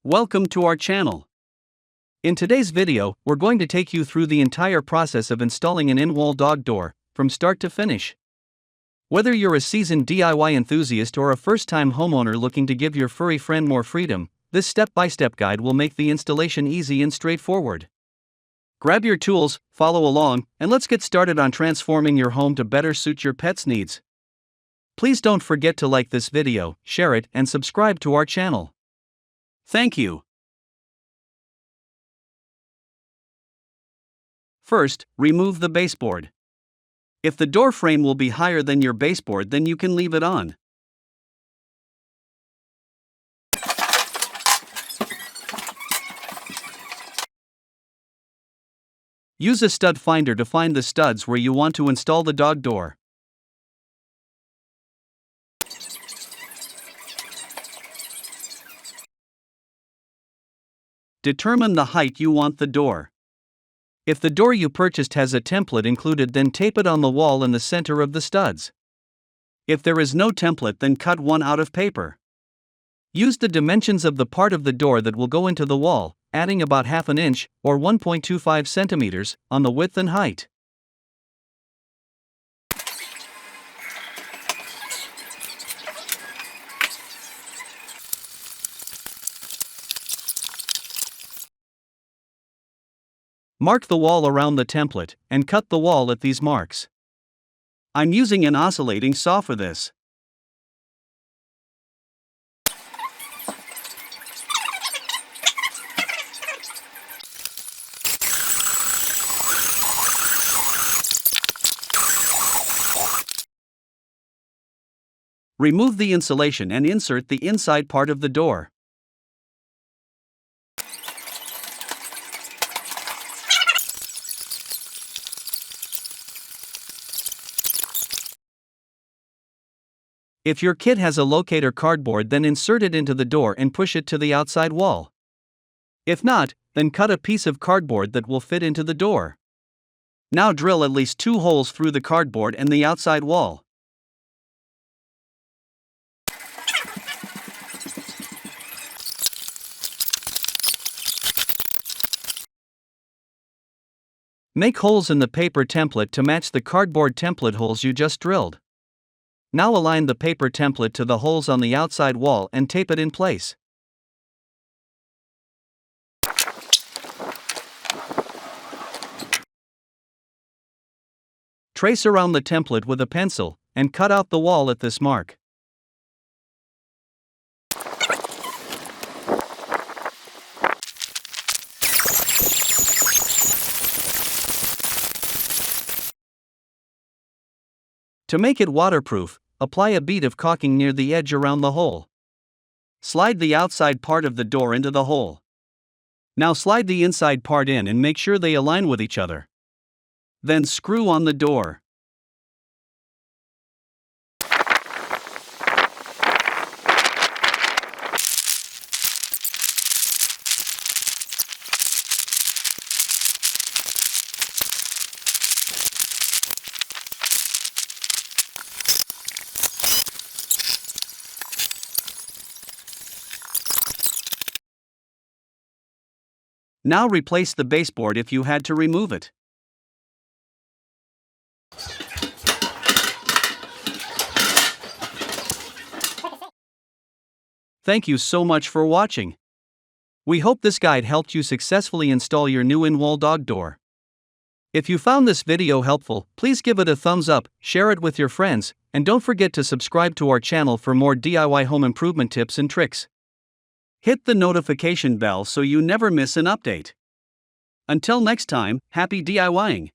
Welcome to our channel. In today's video, we're going to take you through the entire process of installing an in-wall dog door, from start to finish. Whether you're a seasoned DIY enthusiast or a first-time homeowner looking to give your furry friend more freedom, this step-by-step guide will make the installation easy and straightforward. Grab your tools, follow along, and let's get started on transforming your home to better suit your pet's needs. Please don't forget to like this video, share it, and subscribe to our channel. Thank you. First, remove the baseboard. If the door frame will be higher than your baseboard, then you can leave it on. Use a stud finder to find the studs where you want to install the dog door. Determine the height you want the door. If the door you purchased has a template included, then tape it on the wall in the center of the studs. If there is no template, then cut one out of paper. Use the dimensions of the part of the door that will go into the wall, adding about half an inch, or 1.25 centimeters, on the width and height. Mark the wall around the template, and cut the wall at these marks. I'm using an oscillating saw for this. Remove the insulation and insert the inside part of the door. If your kit has a locator cardboard, then insert it into the door and push it to the outside wall. If not, then cut a piece of cardboard that will fit into the door. Now drill at least 2 holes through the cardboard and the outside wall. Make holes in the paper template to match the cardboard template holes you just drilled. Now align the paper template to the holes on the outside wall and tape it in place. Trace around the template with a pencil, and cut out the wall at this mark. To make it waterproof, apply a bead of caulking near the edge around the hole. Slide the outside part of the door into the hole. Now slide the inside part in and make sure they align with each other. Then screw on the door. Now replace the baseboard if you had to remove it. Thank you so much for watching. We hope this guide helped you successfully install your new in-wall dog door. If you found this video helpful, please give it a thumbs up, share it with your friends, and don't forget to subscribe to our channel for more DIY home improvement tips and tricks. Hit the notification bell so you never miss an update. Until next time, happy DIYing!